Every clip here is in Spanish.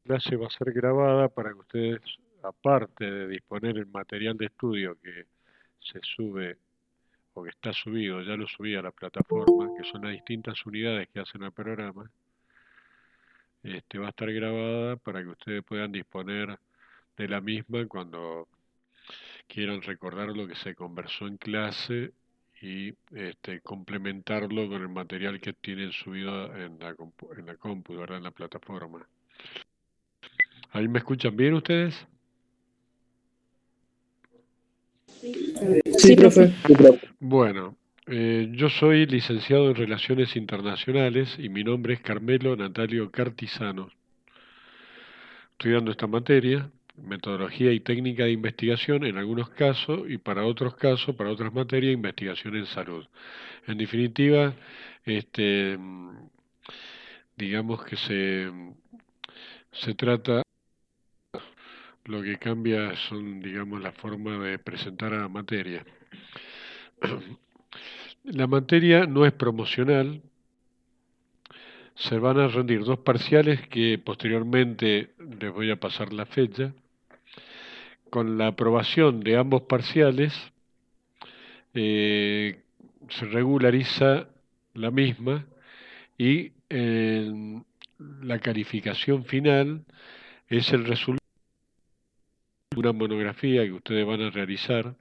clase va a ser grabada para que ustedes, aparte de disponer el material de estudio que se sube o que está subido, ya lo subí a la plataforma, que son las distintas unidades que hacen el programa, va a estar grabada para que ustedes puedan disponer de la misma cuando quieran recordar lo que se conversó en clase y complementarlo con el material que tienen subido en la compu, ¿verdad? En la plataforma. ¿Ahí me escuchan bien ustedes? Sí, profe. Bueno, yo soy licenciado en Relaciones Internacionales y mi nombre es Carmelo Natalio Cartisano. Estoy dando esta materia, metodología y técnica de investigación en algunos casos y para otros casos, para otras materias, investigación en salud. En definitiva, este, digamos que se trata, lo que cambia son, digamos, la forma de presentar a la materia. La materia no es promocional, se van a rendir dos parciales que posteriormente les voy a pasar la fecha. Con la aprobación de ambos parciales, se regulariza la misma y la calificación final es el resultado de una monografía que ustedes van a realizar,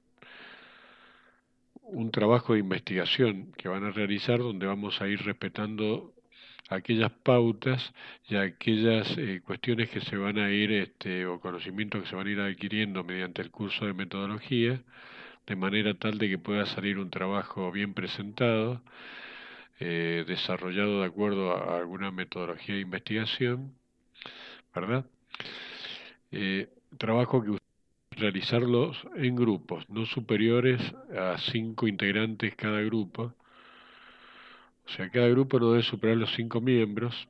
un trabajo de investigación que van a realizar donde vamos a ir respetando aquellas pautas y aquellas cuestiones que se van a ir, o conocimientos que se van a ir adquiriendo mediante el curso de metodología, de manera tal de que pueda salir un trabajo bien presentado, desarrollado de acuerdo a alguna metodología de investigación, ¿verdad? Trabajo que realizarlos en grupos, no superiores a 5 integrantes cada grupo. O sea, cada grupo no debe superar los 5 miembros.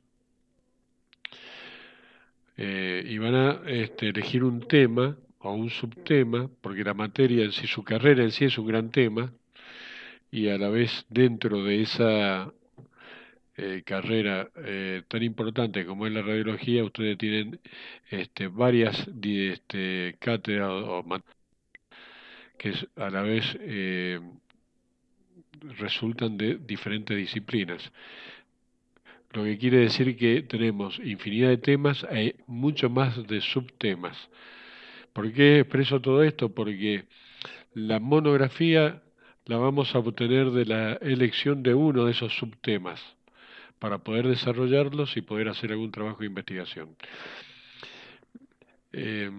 Y van a elegir un tema o un subtema, porque la materia en sí, su carrera en sí es un gran tema, y a la vez dentro de esa carrera tan importante como es la radiología, ustedes tienen varias cátedras que a la vez resultan de diferentes disciplinas. Lo que quiere decir que tenemos infinidad de temas y mucho más de subtemas. ¿Por qué expreso todo esto? Porque la monografía la vamos a obtener de la elección de uno de esos subtemas para poder desarrollarlos y poder hacer algún trabajo de investigación. Eh,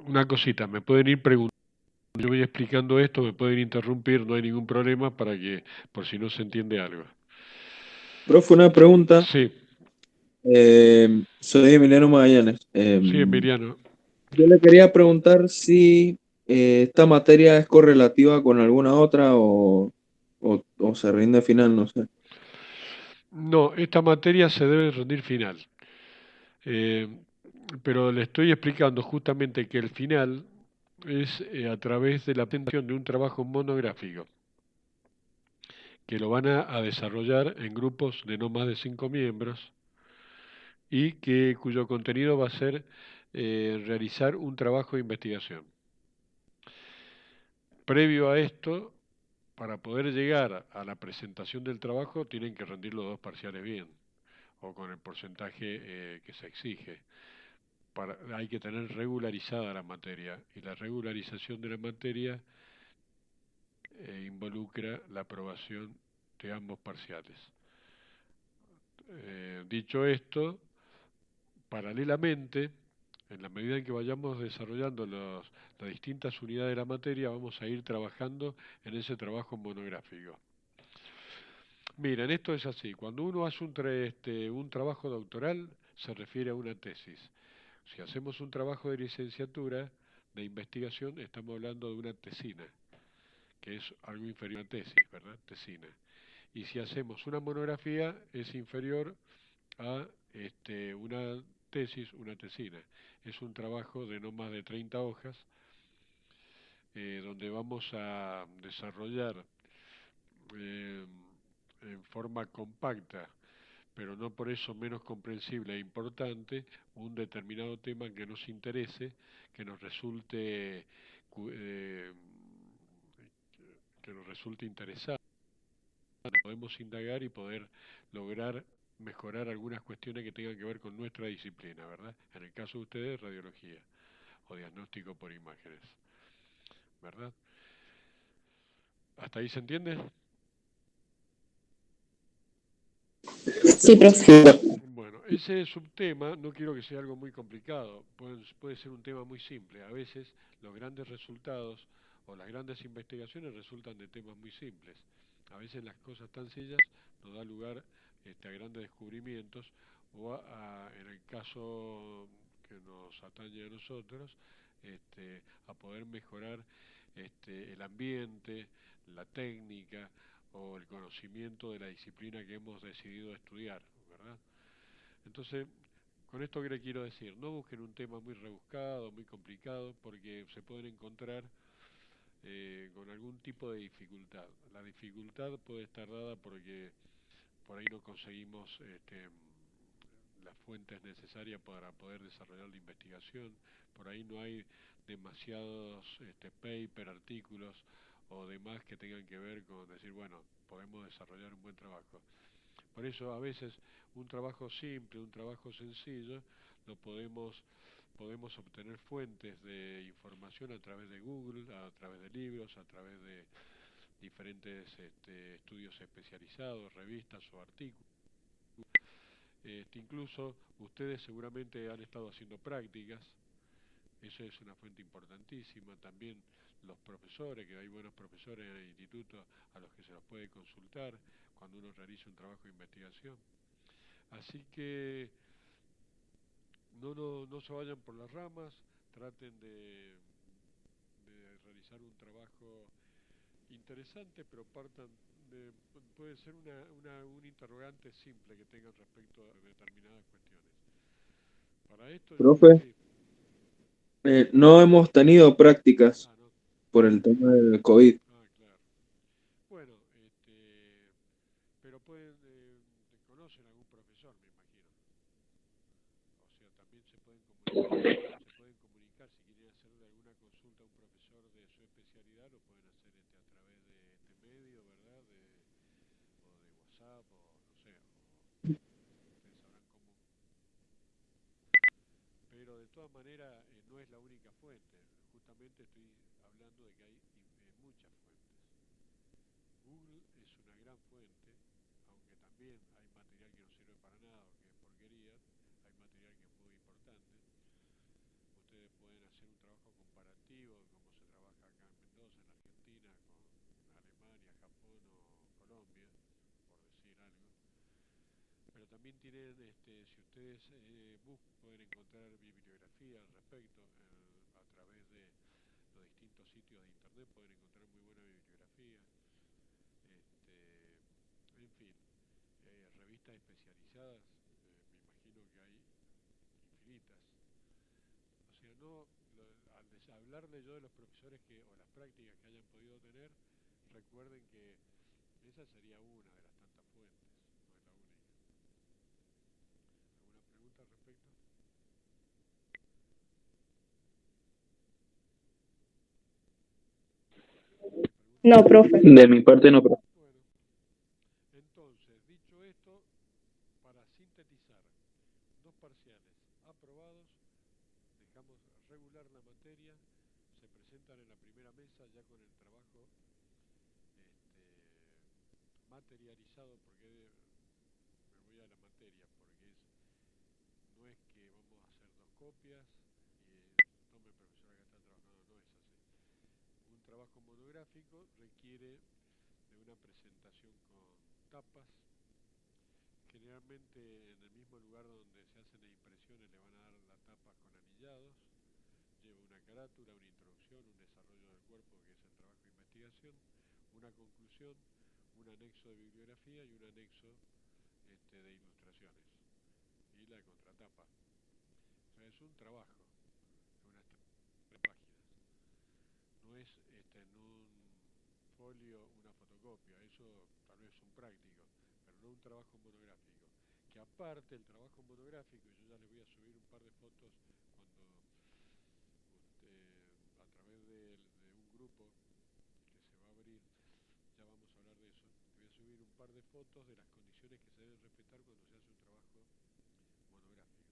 una cosita, me pueden ir preguntando, yo voy explicando esto, me pueden interrumpir, no hay ningún problema para que, por si no se entiende algo. Profe, una pregunta. Sí, Soy Emiliano Magallanes. sí, Emiliano. Yo le quería preguntar si esta materia es correlativa con alguna otra o se rinde final, no sé. No, esta materia se debe rendir final. Eh, pero le estoy explicando justamente que el final es a través de la obtención de un trabajo monográfico, que lo van a desarrollar en grupos de no más de 5 miembros y cuyo contenido va a ser realizar un trabajo de investigación. Previo a esto, para poder llegar a la presentación del trabajo, tienen que rendir los dos parciales bien, o con el porcentaje que se exige. Hay que tener regularizada la materia, y la regularización de la materia involucra la aprobación de ambos parciales. Dicho esto, paralelamente, en la medida en que vayamos desarrollando las distintas unidades de la materia, vamos a ir trabajando en ese trabajo monográfico. Miren, esto es así. Cuando uno hace un trabajo doctoral, se refiere a una tesis. Si hacemos un trabajo de licenciatura, de investigación, estamos hablando de una tesina, que es algo inferior a una tesis, ¿verdad? Tesina. Y si hacemos una monografía, es inferior a una tesis, una tesina. Es un trabajo de no más de 30 hojas, donde vamos a desarrollar eh, en forma compacta pero no por eso menos comprensible e importante un determinado tema que nos interese, que nos resulte que nos resulte interesante, podemos indagar y poder lograr mejorar algunas cuestiones que tengan que ver con nuestra disciplina, ¿verdad? En el caso de ustedes, radiología o diagnóstico por imágenes, ¿verdad? ¿Hasta ahí se entiende? Sí, profe. Bueno, ese subtema no quiero que sea algo muy complicado, puede ser un tema muy simple. A veces los grandes resultados o las grandes investigaciones resultan de temas muy simples. A veces las cosas tan sencillas nos da lugar a grandes descubrimientos o en el caso que nos atañe a nosotros, a poder mejorar el ambiente, la técnica o el conocimiento de la disciplina que hemos decidido estudiar, ¿verdad? Entonces, con esto que le quiero decir, no busquen un tema muy rebuscado, muy complicado, porque se pueden encontrar con algún tipo de dificultad. La dificultad puede estar dada porque por ahí no conseguimos las fuentes necesarias para poder desarrollar la investigación, por ahí no hay demasiados paper, artículos o demás que tengan que ver con decir, bueno, podemos desarrollar un buen trabajo. Por eso a veces un trabajo simple, un trabajo sencillo, lo podemos obtener fuentes de información a través de Google, a través de libros, a través de diferentes estudios especializados, revistas o artículos. Incluso ustedes seguramente han estado haciendo prácticas, eso es una fuente importantísima. También los profesores, que hay buenos profesores en el instituto a los que se los puede consultar cuando uno realiza un trabajo de investigación. Así que no se vayan por las ramas, traten de realizar un trabajo interesante, pero partan de, puede ser un interrogante simple que tengan respecto a determinadas cuestiones. Para esto, Profe, sí. no hemos tenido prácticas Ah, no. por el tema del COVID. Ah, claro. Bueno, pero pueden, conocen algún profesor, me imagino. O sea, también se pueden comunicar si quieren hacerle alguna consulta a un profesor de su especialidad, lo pueden hacer a través de este medio, ¿verdad? O de WhatsApp, o no sé, ustedes sabrán cómo. Pero de todas maneras no es la única fuente. Justamente estoy hablando de que hay muchas fuentes. Google es una gran fuente, aunque también hay material que no sirve para nada o que es porquería, hay material que es muy importante. Ustedes pueden hacer un trabajo comparativo de cómo se trabaja acá en Mendoza, en Argentina, con Alemania, Japón o Colombia, por decir algo. Pero también tienen, si ustedes pueden encontrar bibliografía al respecto a través de los distintos sitios de internet, pueden encontrar muy buena bibliografía. En fin, revistas especializadas, me imagino que hay infinitas. O sea, no, al hablarle yo de los profesores o las prácticas que hayan podido tener, recuerden que esa sería una de las tantas fuentes, no es la única. ¿Alguna pregunta al respecto? No, profe. De mi parte no, profe. Bueno, entonces, dicho esto, para sintetizar, dos parciales aprobados, dejamos regular la materia, se presentan en la primera mesa ya con el trabajo materializado, porque me voy a la materia, porque no es que vamos a hacer dos copias y tome profesora que está trabajando, no es así. Un trabajo monográfico requiere de una presentación con tapas. Generalmente en el mismo lugar donde se hacen las impresiones le van a dar la tapa con anillados. Lleva una carátula, una introducción, un desarrollo del cuerpo, que es el trabajo de investigación, una conclusión, un anexo de bibliografía y un anexo de ilustraciones. Y la contratapa. O sea, es un trabajo de unas 3 páginas. No es en un folio una fotocopia, eso tal vez es un práctico, pero no un trabajo monográfico, que aparte el trabajo monográfico, y yo ya les voy a subir un par de fotos cuando a través de un grupo que se va a abrir, ya vamos a hablar de eso, voy a subir un par de fotos de las condiciones que se deben respetar cuando se hace un trabajo monográfico.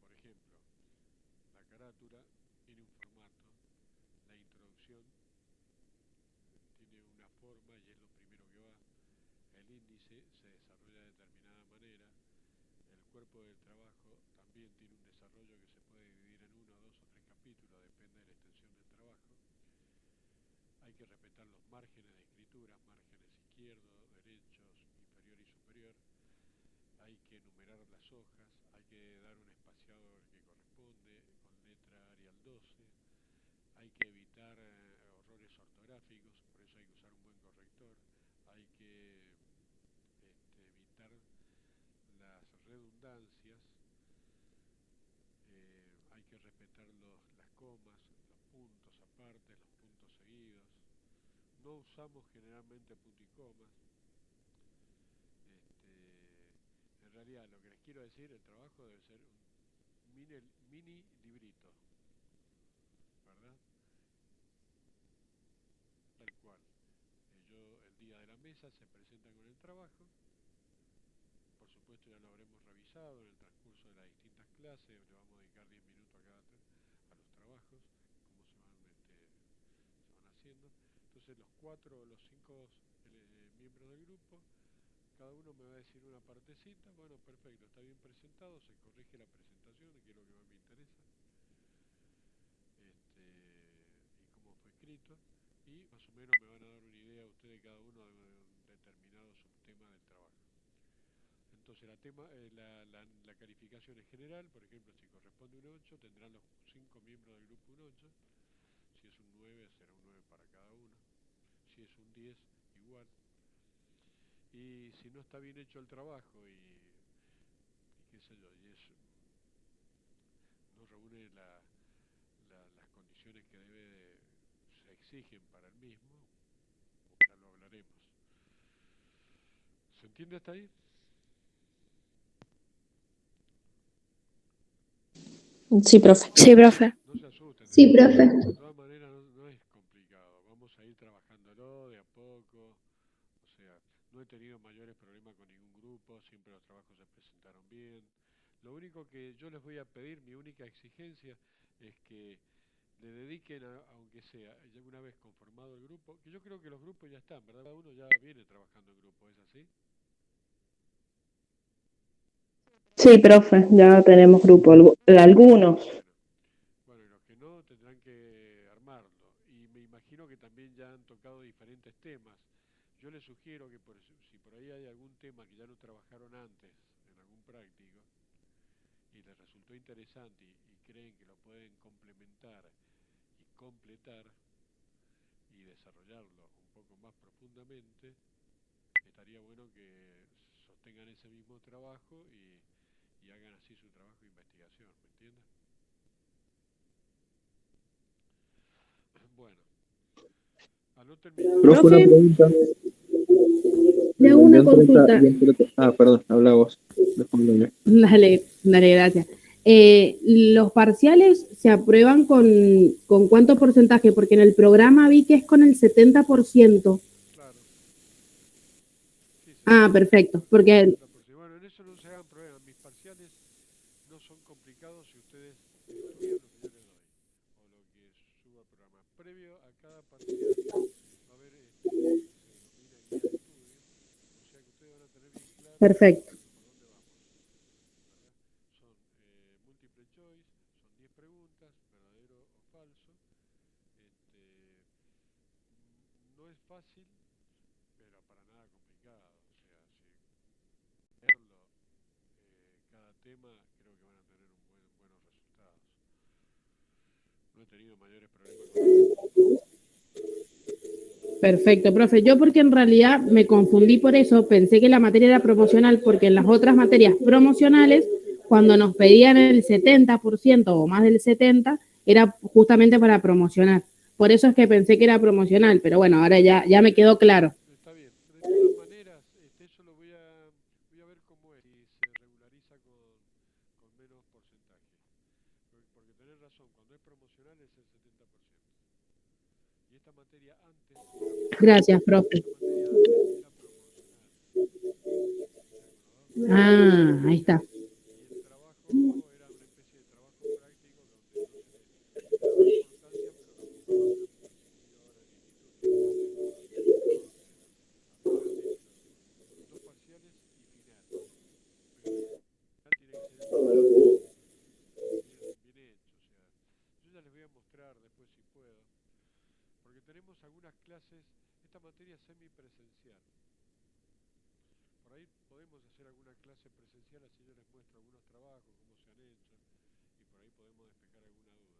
Por ejemplo, la carátula tiene un formato, la introducción tiene una forma y es lo primero que va, el índice se desarrolla de determinada manera, el cuerpo del trabajo también tiene un desarrollo que se puede dividir en uno, dos o tres capítulos, depende de la extensión del trabajo. Hay que respetar los márgenes de escritura, márgenes izquierdo, derechos, inferior y superior. Hay que numerar las hojas, hay que dar un espaciador que corresponde con letra Arial 12. Hay que evitar errores ortográficos, por eso hay que usar un buen corrector. Hay que evitar las redundancias. Hay que respetar las comas, los puntos aparte, los puntos seguidos. No usamos generalmente punto y comas. En realidad, lo que les quiero decir, el trabajo debe ser un mini librito, ¿verdad? Tal cual. El día de la mesa se presentan con el trabajo. Por supuesto ya lo habremos revisado en el transcurso de las distintas clases. Le vamos a dedicar 10 minutos a los trabajos, cómo se van haciendo. Entonces los 4 o los 5 miembros del grupo, cada uno me va a decir una partecita. Bueno, perfecto, está bien presentado, se corrige la presentación, que es lo que más me interesa, y cómo fue escrito, y más o menos me van a dar una idea ustedes cada uno de un determinado subtema del trabajo. Entonces la calificación es general. Por ejemplo, si corresponde un 8, tendrán los 5 miembros del grupo un 8. Si es un 9, será un 9 para cada uno. Si es un 10, igual. Y si no está bien hecho el trabajo y qué sé yo, no reúne las condiciones que se exigen para el mismo, ya lo hablaremos. ¿Se entiende hasta ahí? Sí, profe. Sí, profe. No se asusten. Sí, profe. De todas maneras no es complicado. Vamos a ir trabajándolo de a poco. O sea, no he tenido mayores problemas con ningún grupo. Siempre los trabajos se presentaron bien. Lo único que yo les voy a pedir, mi única exigencia, es que le dediquen, aunque sea, ya una vez conformado el grupo, que yo creo que los grupos ya están, ¿verdad? Cada uno ya viene trabajando en grupo, ¿es así? Sí, profe, ya tenemos grupo, algunos. Bueno, y los que no tendrán que armarlo. Y me imagino que también ya han tocado diferentes temas. Yo les sugiero que si por ahí hay algún tema que ya no trabajaron antes en algún práctico y les resultó interesante y creen que lo pueden complementar y completar y desarrollarlo un poco más profundamente, estaría bueno que sostengan ese mismo trabajo y hagan así su trabajo de investigación, ¿me entienden? Bueno, anoten mi Profe, una Profe, pregunta. le hago una consulta. Perdón, habla vos. Respóndeme. Dale, gracias. ¿Los parciales se aprueban con cuánto porcentaje? Porque en el programa vi que es con el 70%. Claro. Sí, Perfecto. Porque bueno, en eso no se hagan problemas. Mis parciales no son complicados si ustedes estudian lo que yo les doy o lo que suba al programa. Previo a cada parcial va a haber lo que se denomina guía de estudio, o sea que ustedes van a tener bien claro perfecto. por dónde vamos, ¿verdad? Son múltiple choice, son 10 preguntas, verdadero o falso. No es fácil, pero para nada complicado. O sea, si verlo cada tema, creo que van a tener buenos resultados. No he tenido mayores problemas con eso. Perfecto, profe. Yo porque en realidad me confundí por eso, pensé que la materia era promocional, porque en las otras materias promocionales, cuando nos pedían el 70% o más del 70%, era justamente para promocionar. Por eso es que pensé que era promocional, pero bueno, ahora ya me quedó claro. Está bien. De todas maneras, eso lo voy a menos porcentaje. Porque tenés razón, cuando es promocional es el 70%. Y esta materia antes era Gracias, profe. promocional. Ah, ahí está. Y el trabajo era una especie de trabajo práctico donde no se le daba importancia, pero no ocupaba lo mismo que se estudia ahora en el instituto. Apenas tiene dos parciales y final. Pero el final tiene que ser el trabajo bien hecho. O sea, yo ya les voy a mostrar después si puedo. Porque tenemos algunas clases, esta materia es semipresencial. Por ahí podemos hacer alguna clase presencial, así yo les muestro algunos trabajos, cómo se han hecho, y por ahí podemos despejar alguna duda.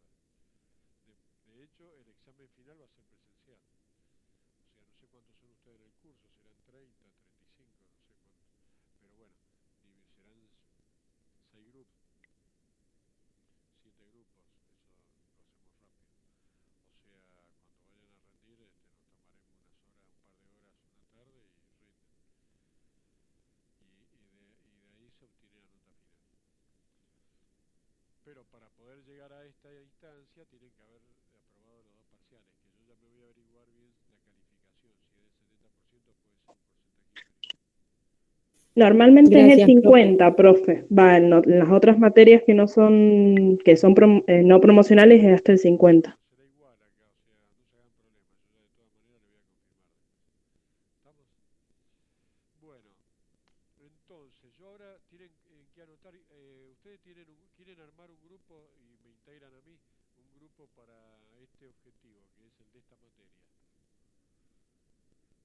De hecho, el examen final va a ser presencial. O sea, no sé cuántos son ustedes en el curso, serán 30, 35, no sé cuántos. Pero bueno, serán 6 grupos, 7 grupos, eso lo hacemos rápido. O sea, cuando vayan a rendir, nos tomaremos unas horas, un par de horas, una tarde y rinden. Y de ahí se obtiene la nota final. Pero para poder llegar a esta instancia tienen que haber aprobado los dos parciales, que yo ya me voy a averiguar bien la calificación, si es del 70% puede ser un porcentaje inferior. Normalmente es el Gracias, profe. 50, profe. Va, en las otras materias que no son, no promocionales es hasta el 50. Bueno, será igual acá, o sea, no se hagan problemas, yo ya de todas maneras le voy a confirmar después. ¿Estamos? Bueno, entonces, yo ahora tienen que anotar, ustedes quieren armar un grupo y me integran a mí, un grupo para este objetivo, que es el de esta materia.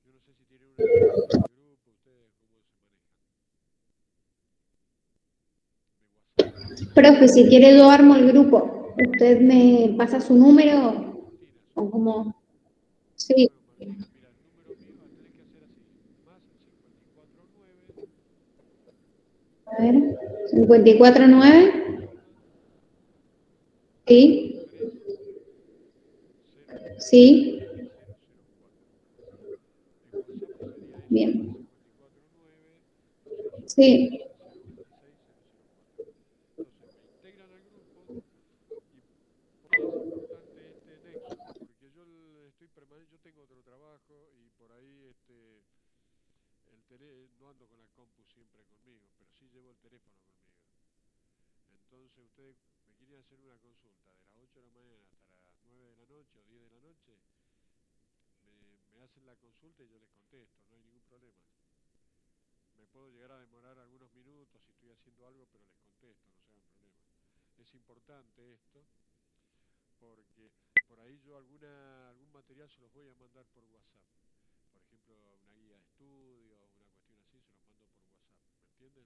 Yo no sé si tienen una dirección de grupo, ustedes cómo se manejan. De WhatsApp. Profe, si quiere yo armo el grupo. ¿Usted me pasa su número? Martina, su ¿O número. cómo? Sí, Bueno, Martina, mira, el número mío, tenés que hacer así, más 549, a ver. 549. 41 Sí, 13 sí, 004. En WhatsApp sería eso, más bien. 549 61 Sí, 13 026 004. Entonces me integran al grupo y por ahí es importante este nexo, porque yo tengo otro trabajo y por ahí no ando con la compu siempre conmigo, pero sí llevo el teléfono conmigo. Entonces ustedes me quieren hacer una consulta de las 8 de la mañana hasta las 9 de la noche o 10 de la noche, me hacen la consulta y yo les contesto, no hay ningún problema. Me puedo llegar a demorar algunos minutos si estoy haciendo algo, pero les contesto, no se hagan problema. Es importante esto porque por ahí yo algún material se los voy a mandar por WhatsApp. Por ejemplo, una guía de estudio, una cuestión así, se los mando por WhatsApp. ¿Me entienden?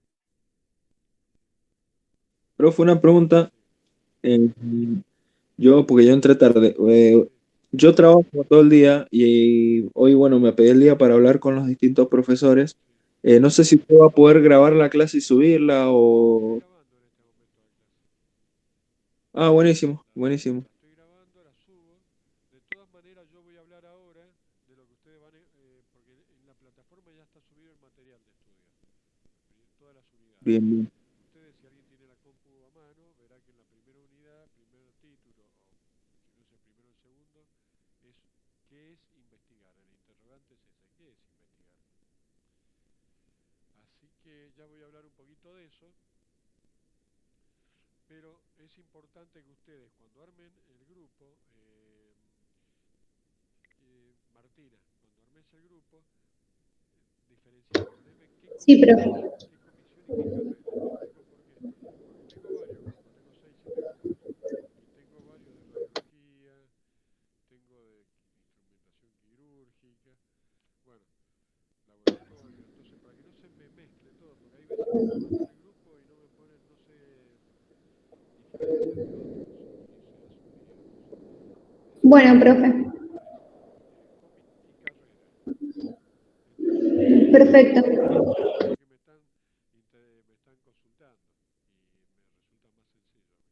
Profe, una pregunta. Sí, eh, porque yo entré tarde. sí. Yo trabajo todo el día y hoy, bueno, me pedí el día para hablar con los distintos profesores. Sí. No sé si usted va a poder grabar la clase y subirla La estoy o... grabando en este momento la clase. Ah, buenísimo, La, buenísimo. la estoy grabando, la subo. De todas maneras, yo voy a hablar ahora de lo que ustedes porque en la plataforma ya está subido el material de estudio, todas las unidades. Bien, bien. Ustedes, si alguien tiene la compu a mano, verá que en la primera unidad, primer título, o si no es el primero o el segundo, es ¿qué es investigar? El interrogante es ese, ¿qué es investigar? Así que ya voy a hablar un poquito de eso, pero es importante que ustedes cuando armen el grupo, Martina, cuando armes el grupo, diferenciar, poneme sí, profe. qué comisión y qué carrera. Te explico por qué. Porque tengo varios grupos, tengo 6 7 grupos. Y tengo varios de radiología, tengo de instrumentación quirúrgica, bueno, laboratorio. Entonces, para que no se me mezcle todo, porque hay veces que yo mando el grupo y no me ponen, no sé, diferenciar de otros y se hace un lío. Entonces, es Bueno, importante profe. comi y carrera. Entonces, Perfecto. porque me están consultando y me resulta más sencillo a mí.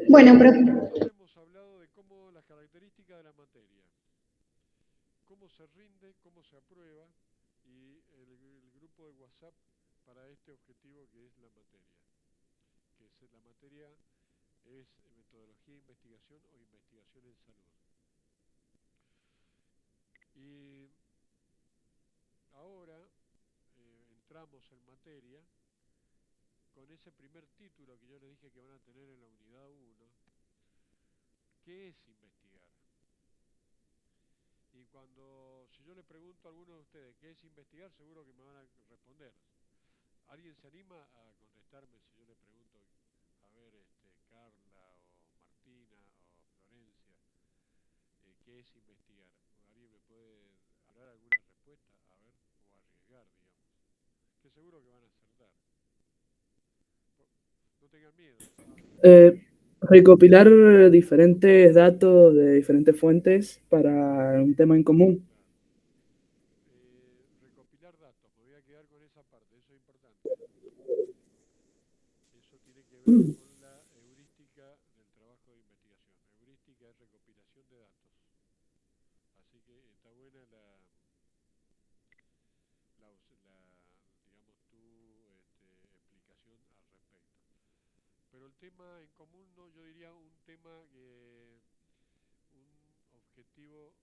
Bueno, Bueno, profe. hasta ahora hemos hablado de cómo las características de la materia, cómo se rinde, cómo se aprueba y el grupo de WhatsApp para este objetivo que es la materia. la materia es metodología de investigación o investigación en salud. Y ahora entramos en materia con ese primer título que yo les dije que van a tener en la unidad 1. ¿Qué es investigar? Y si yo le pregunto a alguno de ustedes qué es investigar, seguro que me van a responder. ¿Alguien se anima a contestarme si yo le pregunto, a ver, Carla o Martina o Florencia, qué es investigar? ¿Alguien me puede dar alguna respuesta? A ver, o arriesgar, digamos. Que seguro que van a acertar. No tengan miedo. Recopilar diferentes datos de diferentes fuentes para un tema en común. Recopilar datos, me voy a quedar con esa parte, eso es importante. Eso tiene que ver con la heurística del trabajo de investigación. Heurística es recopilación de datos. Así que está buena digamos, tu explicación al respecto. Pero el tema en común, no, yo diría un objetivo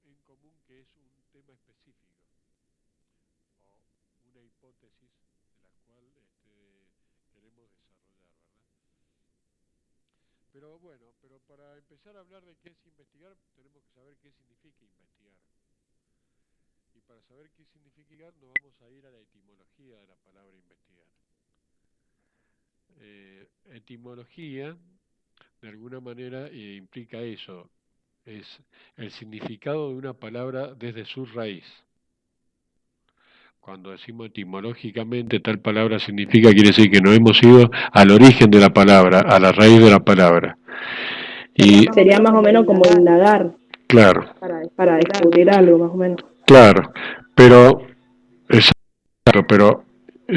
en común que es un tema específico o una hipótesis de la cual queremos desarrollar, ¿verdad? Pero bueno, para empezar a hablar de qué es investigar, tenemos que saber qué significa investigar. Y para saber qué significa investigar, nos vamos a ir a la etimología de la palabra investigar. Etimología, de alguna manera, implica eso, es el significado de una palabra desde su raíz. Cuando decimos etimológicamente tal palabra significa, quiere decir que nos hemos ido al origen de la palabra, a la raíz de la palabra. Y sería más o menos como indagar. Claro. Para descubrir algo, más o menos. Claro, pero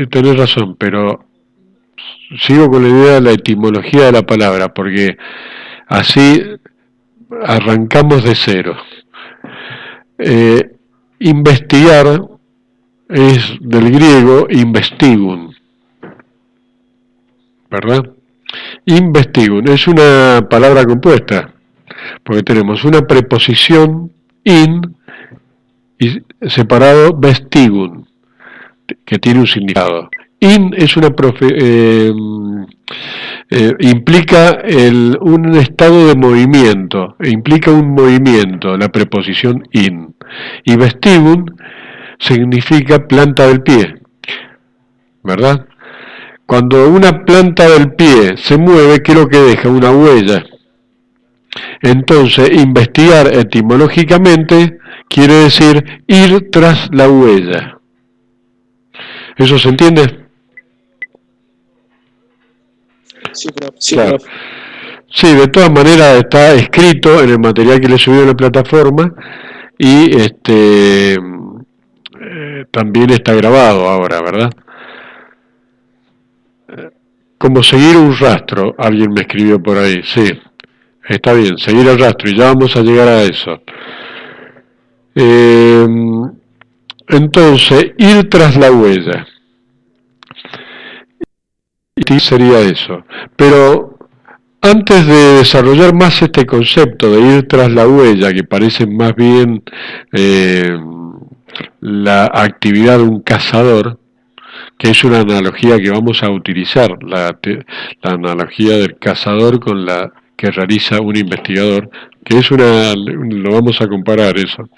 tenés razón, pero sigo con la idea de la etimología de la palabra, porque así arrancamos de cero. Investigar es del griego investigum, ¿verdad? Investigum es una palabra compuesta, porque tenemos una preposición in y separado vestigum, que tiene un significado. In es implica un estado de movimiento, implica un movimiento, la preposición in. Y vestigum significa planta del pie, ¿verdad? Cuando una planta del pie se mueve, ¿qué es lo que deja? Una huella. Entonces, investigar etimológicamente quiere decir ir tras la huella. ¿Eso se entiende? Sí, claro. Sí, de todas maneras está escrito en el material que le subió a la plataforma y también está grabado ahora, ¿verdad? Como seguir un rastro, alguien me escribió por ahí, sí, está bien, seguir el rastro y ya vamos a llegar a eso. Entonces, ir tras la huella. Sería eso. Pero antes de desarrollar más este concepto de ir tras la huella, que parece más bien la actividad de un cazador, que es una analogía que vamos a utilizar, la analogía del cazador con la que realiza un investigador, que es lo vamos a comparar eso.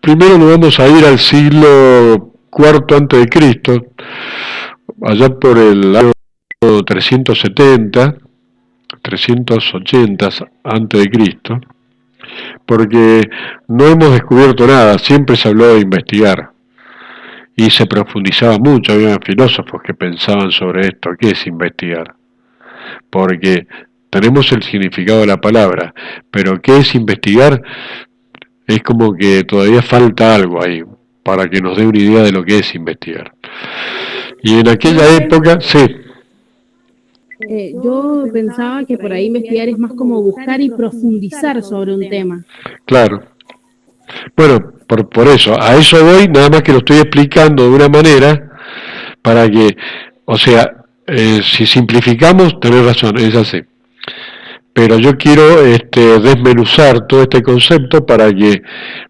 Primero nos vamos a ir al siglo IV antes de Cristo, allá por el año 370, 380 antes de Cristo, porque no hemos descubierto nada, siempre se habló de investigar. Y se profundizaba mucho, había filósofos que pensaban sobre esto, ¿qué es investigar? Porque tenemos el significado de la palabra, pero ¿qué es investigar? Es como que todavía falta algo ahí, para que nos dé una idea de lo que es investigar. Y en aquella época, sí. Yo pensaba que por ahí investigar es más como buscar y profundizar sobre un tema. Claro. Bueno, por eso, a eso voy, nada más que lo estoy explicando de una manera para que, o sea, si simplificamos, tenés razón, es así. Pero yo quiero desmenuzar todo este concepto para que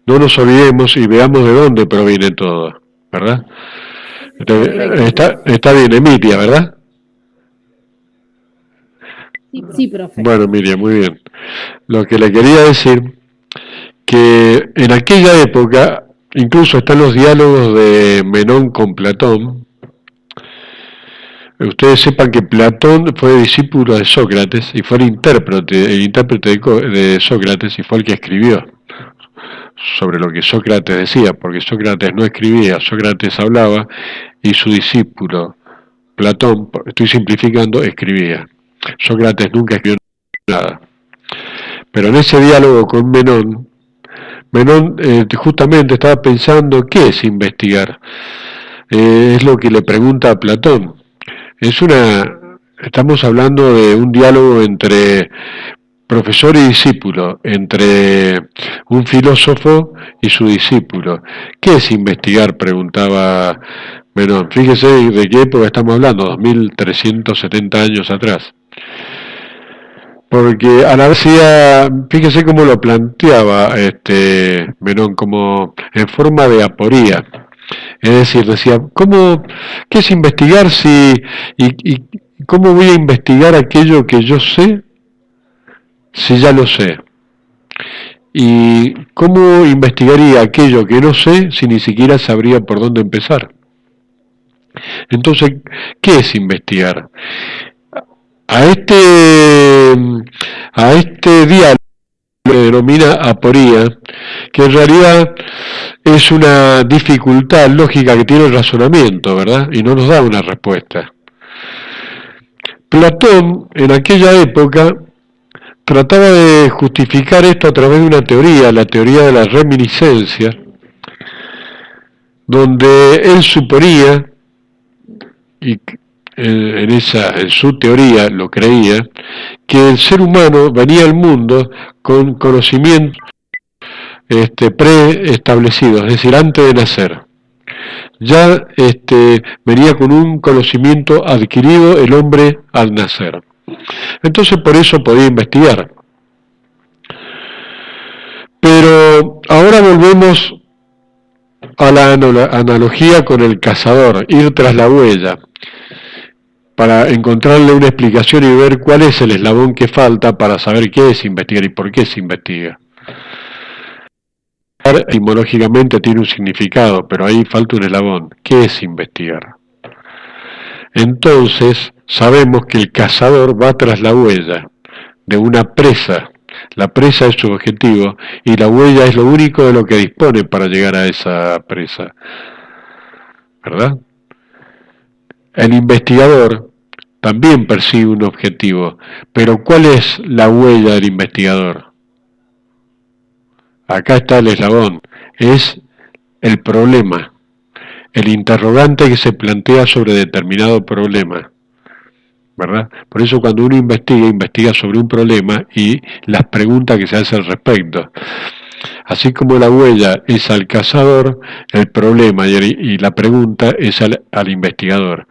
no nos olvidemos y veamos de dónde proviene todo, ¿verdad? Está bien, Emilia, ¿verdad? Sí, profe. Bueno, Miriam, muy bien. Lo que le quería decir, que en aquella época, incluso están los diálogos de Menón con Platón. Ustedes sepan que Platón fue discípulo de Sócrates y fue el intérprete de Sócrates y fue el que escribió sobre lo que Sócrates decía, porque Sócrates no escribía, Sócrates hablaba y su discípulo Platón, estoy simplificando, escribía. Sócrates nunca escribió nada. Pero en ese diálogo con Menón justamente estaba pensando qué es investigar. Es lo que le pregunta a Platón. Estamos hablando de un diálogo entre profesor y discípulo, entre un filósofo y su discípulo. ¿Qué es investigar?, preguntaba Menón. Fíjese de qué época estamos hablando, 2370 años atrás. Porque a la vez, fíjese cómo lo planteaba Menón, como en forma de aporía. Es decir, decía, ¿qué es investigar y cómo voy a investigar aquello que yo sé si ya lo sé? ¿Y cómo investigaría aquello que no sé si ni siquiera sabría por dónde empezar? Entonces, ¿qué es investigar? A este diálogo se denomina aporía, que en realidad es una dificultad lógica que tiene el razonamiento, ¿verdad? Y no nos da una respuesta. Platón, en aquella época, trataba de justificar esto a través de una teoría, la teoría de la reminiscencia, donde él suponía, y en su teoría lo creía, que el ser humano venía al mundo con conocimientos preestablecidos, es decir, antes de nacer. Ya venía con un conocimiento adquirido el hombre al nacer. Entonces por eso podía investigar. Pero ahora volvemos a la analogía con el cazador, ir tras la huella, para encontrarle una explicación y ver cuál es el eslabón que falta para saber qué es investigar y por qué se investiga. Etimológicamente tiene un significado, pero ahí falta un eslabón. ¿Qué es investigar? Entonces, sabemos que el cazador va tras la huella de una presa. La presa es su objetivo y la huella es lo único de lo que dispone para llegar a esa presa. ¿Verdad? El investigador también persigue un objetivo, pero ¿cuál es la huella del investigador? Acá está el eslabón, es el problema, el interrogante que se plantea sobre determinado problema, ¿verdad? Por eso cuando uno investiga sobre un problema y las preguntas que se hacen al respecto. Así como la huella es al cazador, el problema y la pregunta es al investigador,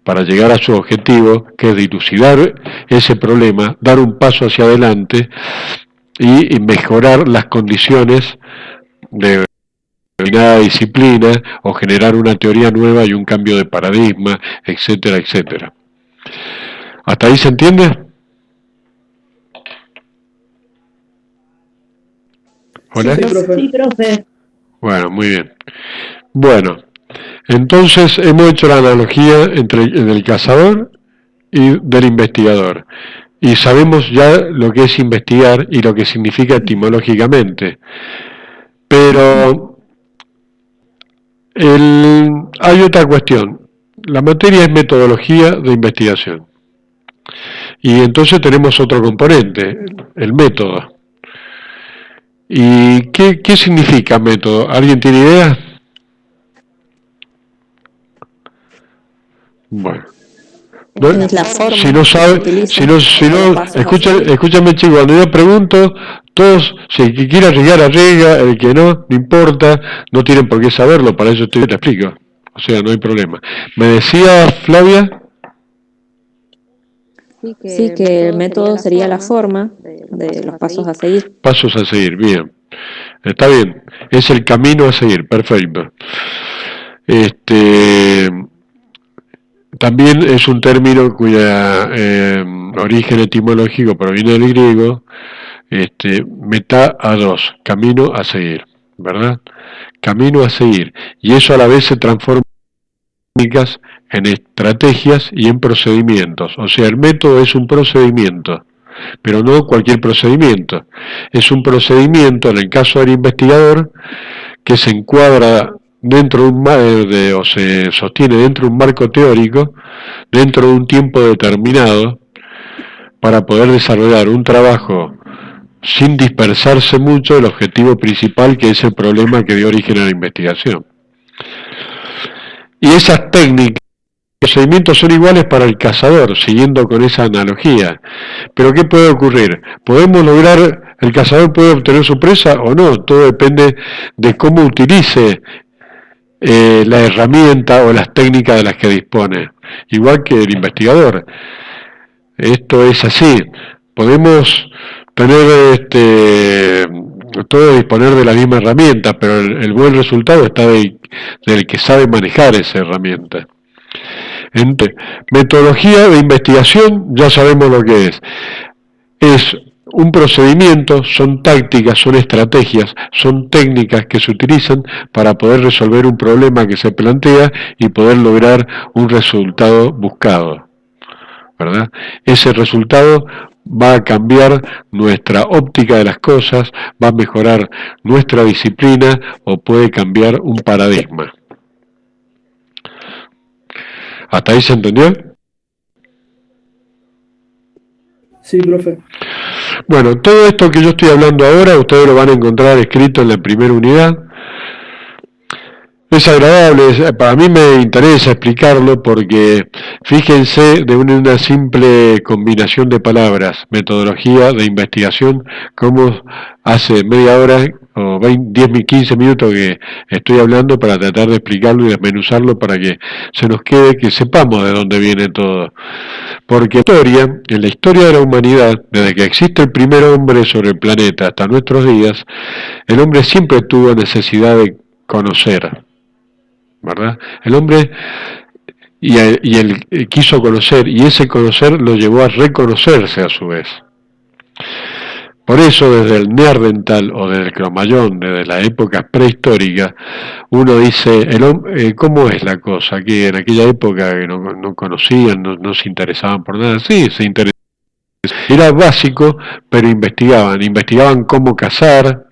para llegar a su objetivo, que es dilucidar ese problema, dar un paso hacia adelante y mejorar las condiciones de determinada disciplina o generar una teoría nueva y un cambio de paradigma, etcétera, etcétera. ¿Hasta ahí se entiende? ¿Hola? Sí, profe. Bueno, muy bien. Bueno, entonces hemos hecho la analogía entre el cazador y del investigador. Y sabemos ya lo que es investigar y lo que significa etimológicamente. Pero hay otra cuestión. La materia es metodología de investigación. Y entonces tenemos otro componente, el método. ¿Y qué significa método? ¿Alguien tiene idea? Bueno. No, si no sabe, escúchame chicos, cuando yo pregunto, todos, si el que quiera arriesgar, arriesga, el que no importa, no tienen por qué saberlo, para eso te explico, o sea, no hay problema. ¿Me decía Flavia? Sí, que el método sería la forma de los pasos a seguir. Pasos a seguir, bien. Está bien, es el camino a seguir, perfecto. También es un término cuya origen etimológico proviene del griego, meta a dos, camino a seguir, ¿verdad? Camino a seguir. Y eso a la vez se transforma en estrategias y en procedimientos. O sea, el método es un procedimiento, pero no cualquier procedimiento. Es un procedimiento, en el caso del investigador, que se encuadra dentro de o se sostiene dentro de un marco teórico, dentro de un tiempo determinado, para poder desarrollar un trabajo sin dispersarse mucho del objetivo principal, que es el problema que dio origen a la investigación. Y esas técnicas, los procedimientos son iguales para el cazador, siguiendo con esa analogía. Pero ¿qué puede ocurrir? ¿Podemos lograr, el cazador puede obtener su presa o no? Todo depende de cómo utilice la herramienta o las técnicas de las que dispone. Igual que el investigador. Esto es así. Podemos tener todo disponer de la misma herramienta, pero el buen resultado está del que sabe manejar esa herramienta. Metodología de investigación, ya sabemos lo que es. Es un procedimiento, son tácticas, son estrategias, son técnicas que se utilizan para poder resolver un problema que se plantea y poder lograr un resultado buscado, ¿verdad? Ese resultado va a cambiar nuestra óptica de las cosas, va a mejorar nuestra disciplina o puede cambiar un paradigma. ¿Hasta ahí se entendió? Sí, profe. Bueno, todo esto que yo estoy hablando ahora, ustedes lo van a encontrar escrito en la primera unidad. Es agradable, para mí me interesa explicarlo porque fíjense de una simple combinación de palabras, metodología de investigación, como hace media hora o 10, 15 minutos que estoy hablando para tratar de explicarlo y desmenuzarlo para que se nos quede, que sepamos de dónde viene todo. Porque en la historia de la humanidad, desde que existe el primer hombre sobre el planeta hasta nuestros días, el hombre siempre tuvo necesidad de conocer, ¿verdad? El hombre y él quiso conocer, y ese conocer lo llevó a reconocerse a su vez. Por eso desde el Neandertal o desde el Cromagnon, desde la época prehistórica, uno dice, ¿cómo es la cosa? Que en aquella época que no conocían, no se interesaban por nada. Sí, se interesaban. Era básico, pero investigaban cómo cazar,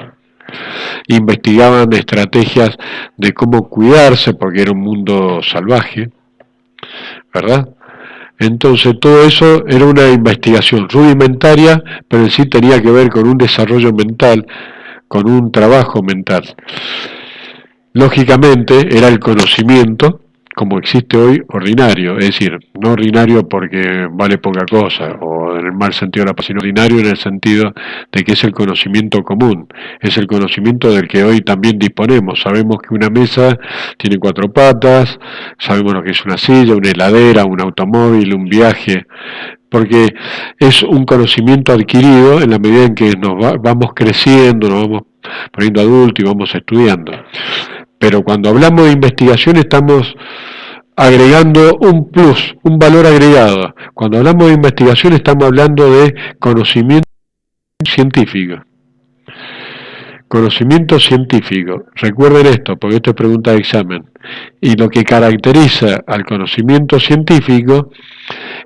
investigaban estrategias de cómo cuidarse, porque era un mundo salvaje, ¿verdad? Entonces todo eso era una investigación rudimentaria, pero en sí tenía que ver con un desarrollo mental, con un trabajo mental. Lógicamente era el conocimiento, como existe hoy, ordinario, es decir, no ordinario porque vale poca cosa, o en el mal sentido de la palabra, sino ordinario en el sentido de que es el conocimiento común, es el conocimiento del que hoy también disponemos. Sabemos que una mesa tiene 4 patas, sabemos lo que es una silla, una heladera, un automóvil, un viaje, porque es un conocimiento adquirido en la medida en que vamos creciendo, nos vamos poniendo adultos y vamos estudiando. Pero cuando hablamos de investigación estamos agregando un plus, un valor agregado. Cuando hablamos de investigación estamos hablando de conocimiento científico. Conocimiento científico. Recuerden esto, porque esto es pregunta de examen. Y lo que caracteriza al conocimiento científico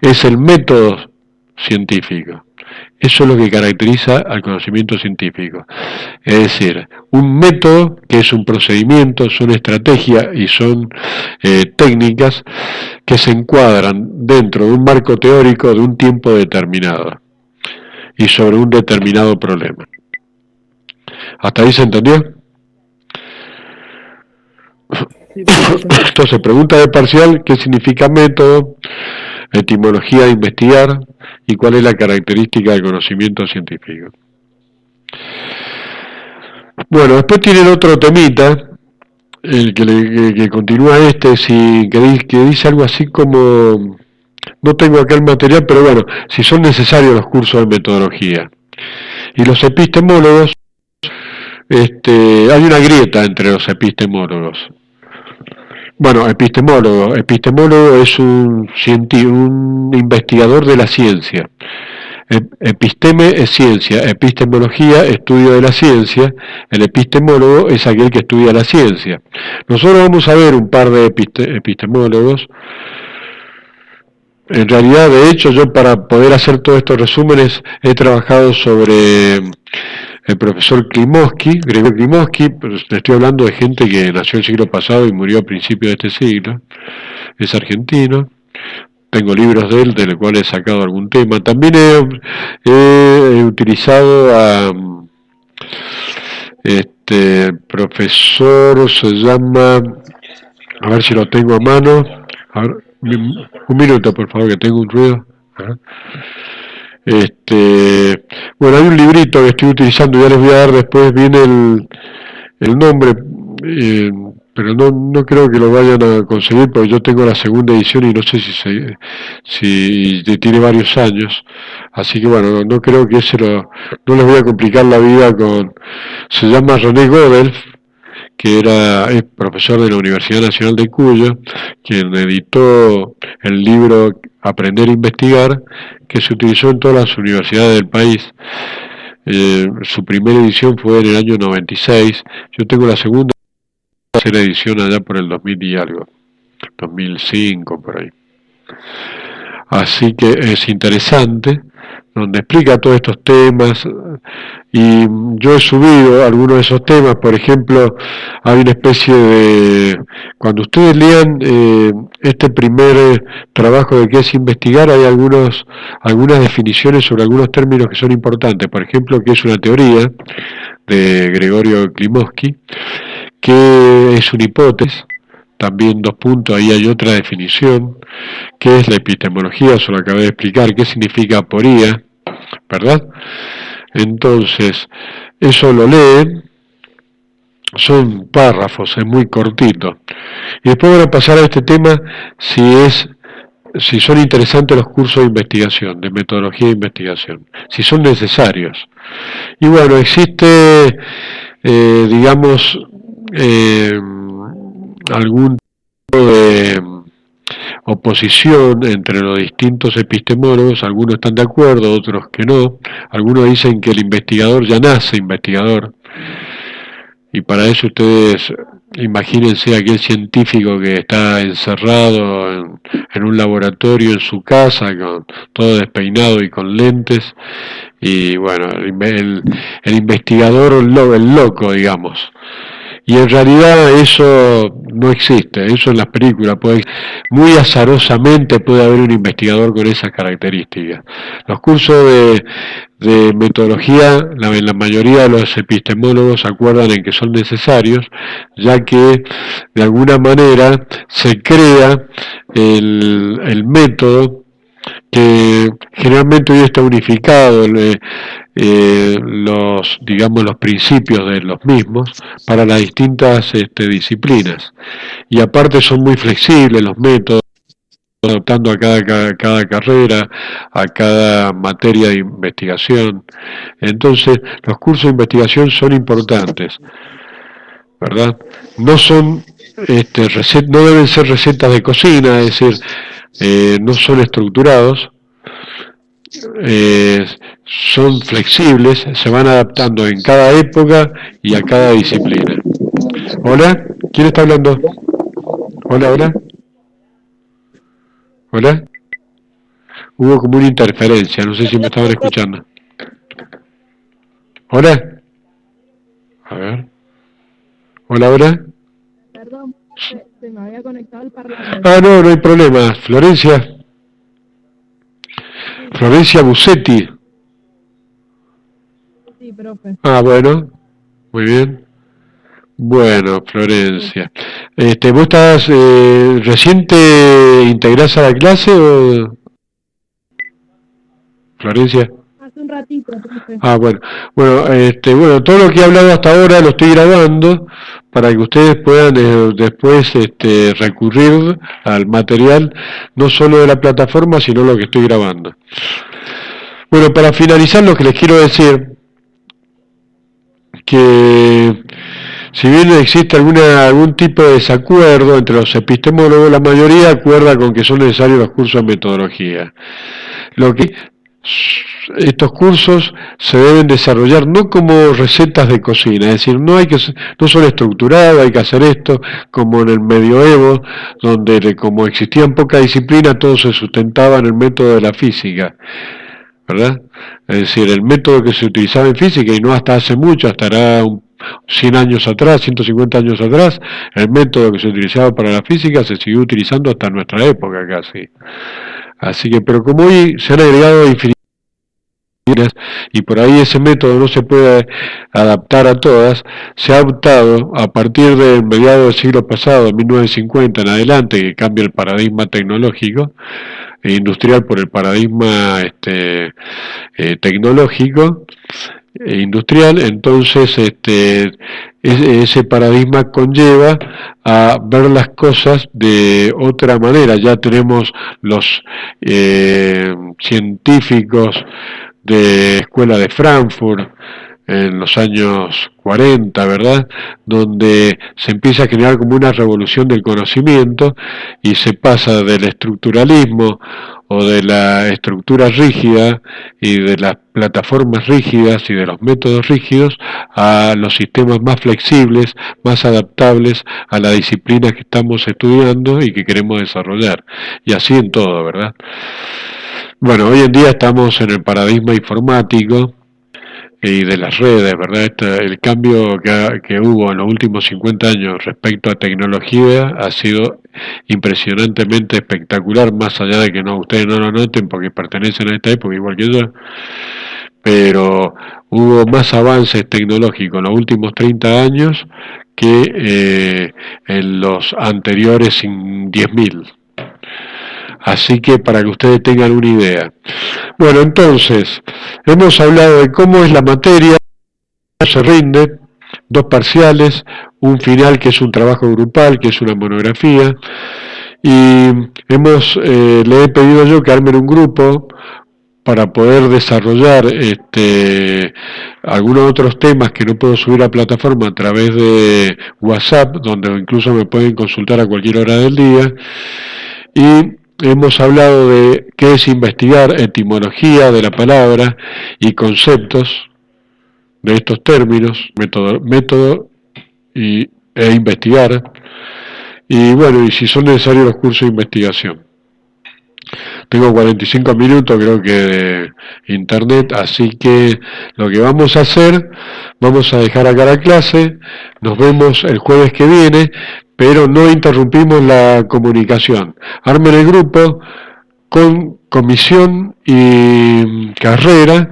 es el método científico. Eso es lo que caracteriza al conocimiento científico. Es decir, un método que es un procedimiento, son estrategias y son técnicas que se encuadran dentro de un marco teórico de un tiempo determinado y sobre un determinado problema. ¿Hasta ahí se entendió? Entonces, pregunta de parcial, ¿qué significa método? Etimología de investigar y cuál es la característica del conocimiento científico. Bueno, después tienen otro temita, el que continúa que dice algo así como no tengo acá el material, pero bueno, si son necesarios los cursos de metodología. Y los epistemólogos, hay una grieta entre los epistemólogos. Bueno, epistemólogo es un investigador de la ciencia. Episteme es ciencia, epistemología, estudio de la ciencia, el epistemólogo es aquel que estudia la ciencia. Nosotros vamos a ver un par de epistemólogos. En realidad, de hecho, yo para poder hacer todos estos resúmenes he trabajado sobre el profesor Klimovsky, Gregorio Klimovsky, pero te estoy hablando de gente que nació el siglo pasado y murió a principios de este siglo, es argentino. Tengo libros de él, de los cuales he sacado algún tema. También he utilizado a profesor, se llama, a ver si lo tengo a mano. A ver, un minuto, por favor, que tengo un ruido. Bueno, hay un librito que estoy utilizando, ya les voy a dar después bien el nombre. Pero no creo que lo vayan a conseguir porque yo tengo la segunda edición y no sé si tiene varios años, así que bueno, no creo que no les voy a complicar la vida se llama René Godelf, que es profesor de la Universidad Nacional de Cuyo, quien editó el libro Aprender a Investigar, que se utilizó en todas las universidades del país. Su primera edición fue en el año 96, yo tengo la segunda edición allá por el 2000 y algo, 2005 por ahí. Así que es interesante, donde explica todos estos temas, y yo he subido algunos de esos temas. Por ejemplo, hay una especie de, cuando ustedes lean este primer trabajo de qué es investigar, hay algunas definiciones sobre algunos términos que son importantes. Por ejemplo, qué es una teoría, de Gregorio Klimovsky, que es una hipótesis. También 2 puntos, ahí hay otra definición, que es la epistemología, eso lo acabé de explicar, qué significa aporía, ¿verdad? Entonces, eso lo leen, son párrafos, es muy cortito. Y después van a pasar a este tema si son interesantes los cursos de investigación, de metodología de investigación, si son necesarios. Y bueno, existe, digamos, algún tipo de oposición entre los distintos epistemólogos. Algunos están de acuerdo, otros que no. Algunos dicen que el investigador ya nace investigador, y para eso ustedes imagínense aquel científico que está encerrado en un laboratorio en su casa, con todo despeinado y con lentes, y bueno, el investigador, el loco, digamos. Y en realidad eso no existe, eso en las películas muy azarosamente puede haber un investigador con esas características. Los cursos de metodología, en la mayoría de los epistemólogos acuerdan en que son necesarios, ya que de alguna manera se crea el método, que generalmente hoy está unificado, los principios de los mismos para las distintas disciplinas, y aparte son muy flexibles los métodos, adaptando a cada carrera, a cada materia de investigación. Entonces los cursos de investigación son importantes, ¿verdad? No son no deben ser recetas de cocina, es decir, no son estructurados, son flexibles, se van adaptando en cada época y a cada disciplina. ¿Hola? ¿Quién está hablando? ¿Hola? ¿Hola? Hubo como una interferencia, no sé si me estaban escuchando. ¿Hola? A ver. ¿Hola? Perdón, se me había conectado el parlamento. No hay problema. Florencia Busetti. Sí, profe. Bueno, muy bien. Bueno, Florencia. ¿Vos estás recién te integrás a la clase o...? Florencia. Hace un ratito, profe. Bueno, todo lo que he hablado hasta ahora lo estoy grabando para que ustedes puedan después recurrir al material, no solo de la plataforma, sino lo que estoy grabando. Bueno, para finalizar, lo que les quiero decir, que si bien existe algún tipo de desacuerdo entre los epistemólogos, la mayoría acuerda con que son necesarios los cursos de metodología. Estos cursos se deben desarrollar no como recetas de cocina, es decir, no son estructurados, hay que hacer esto como en el medioevo, donde como existían poca disciplina, todo se sustentaba en el método de la física, ¿verdad? Es decir, el método que se utilizaba en física, y no hasta hace mucho, hasta 100 años atrás, 150 años atrás, el método que se utilizaba para la física se siguió utilizando hasta nuestra época casi. Así que, pero como hoy se han agregado infinitas, y por ahí ese método no se puede adaptar a todas, se ha optado a partir del mediado del siglo pasado, 1950 en adelante, que cambia el paradigma tecnológico e industrial por el paradigma tecnológico e industrial. Entonces ese paradigma conlleva a ver las cosas de otra manera. Ya tenemos los científicos de Escuela de Frankfurt en los años 40, ¿verdad? Donde se empieza a generar como una revolución del conocimiento y se pasa del estructuralismo o de la estructura rígida y de las plataformas rígidas y de los métodos rígidos a los sistemas más flexibles, más adaptables a la disciplina que estamos estudiando y que queremos desarrollar. Y así en todo, ¿verdad? Bueno, hoy en día estamos en el paradigma informático y de las redes, ¿verdad? El cambio que hubo en los últimos 50 años respecto a tecnología ha sido impresionantemente espectacular, más allá de que ustedes no lo noten porque pertenecen a esta época igual que yo, pero hubo más avances tecnológicos en los últimos 30 años que en los anteriores 10.000. Así que para que ustedes tengan una idea. Bueno, entonces, hemos hablado de cómo es la materia, se rinde, 2 parciales, un final que es un trabajo grupal, que es una monografía, y le he pedido yo que armen un grupo para poder desarrollar algunos otros temas que no puedo subir a plataforma a través de WhatsApp, donde incluso me pueden consultar a cualquier hora del día, y hemos hablado de qué es investigar, etimología de la palabra y conceptos de estos términos, método e investigar, y bueno, y si son necesarios los cursos de investigación. Tengo 45 minutos creo que de internet, así que lo que vamos a hacer, vamos a dejar acá la clase, nos vemos el jueves que viene, pero no interrumpimos la comunicación. Armen el grupo con comisión y carrera.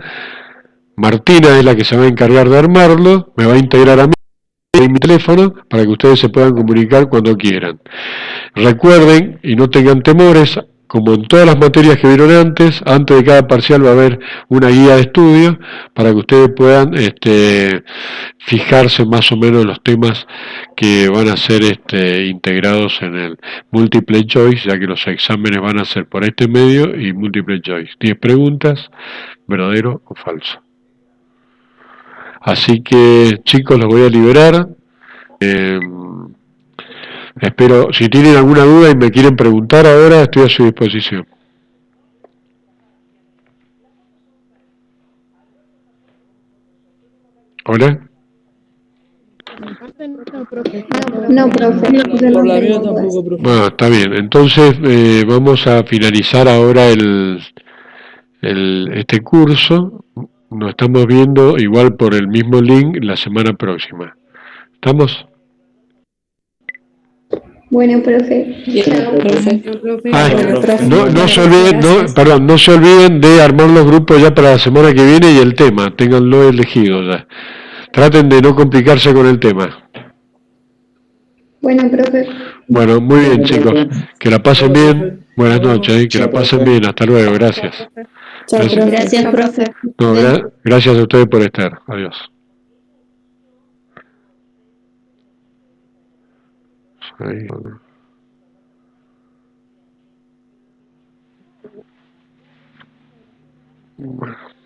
Martina es la que se va a encargar de armarlo, me va a integrar a mí en mi teléfono para que ustedes se puedan comunicar cuando quieran. Recuerden y no tengan temores, como en todas las materias que vieron antes de cada parcial va a haber una guía de estudio para que ustedes puedan fijarse más o menos en los temas que van a ser integrados en el Multiple Choice, ya que los exámenes van a ser por este medio y Multiple Choice. 10 preguntas, verdadero o falso. Así que, chicos, los voy a liberar. Espero, si tienen alguna duda y me quieren preguntar ahora, estoy a su disposición. ¿Hola? No, profe. Yo Por no la mía tengo tampoco, dudas. profe. Bueno, está bien. Entonces vamos a finalizar ahora este curso. Nos estamos viendo igual por el mismo link la semana próxima. ¿Estamos? Bueno, profe. Chao. No se olviden de armar los grupos ya para la semana que viene y el tema, ténganlo elegido ya. Traten de no complicarse con el tema. Bueno, profe. Bueno, muy bien, chicos. Que la pasen bien. Buenas noches, que la pasen bien. Hasta luego, gracias. Gracias, profe. No, gracias a ustedes por estar. Adiós. Ahí. Bueno.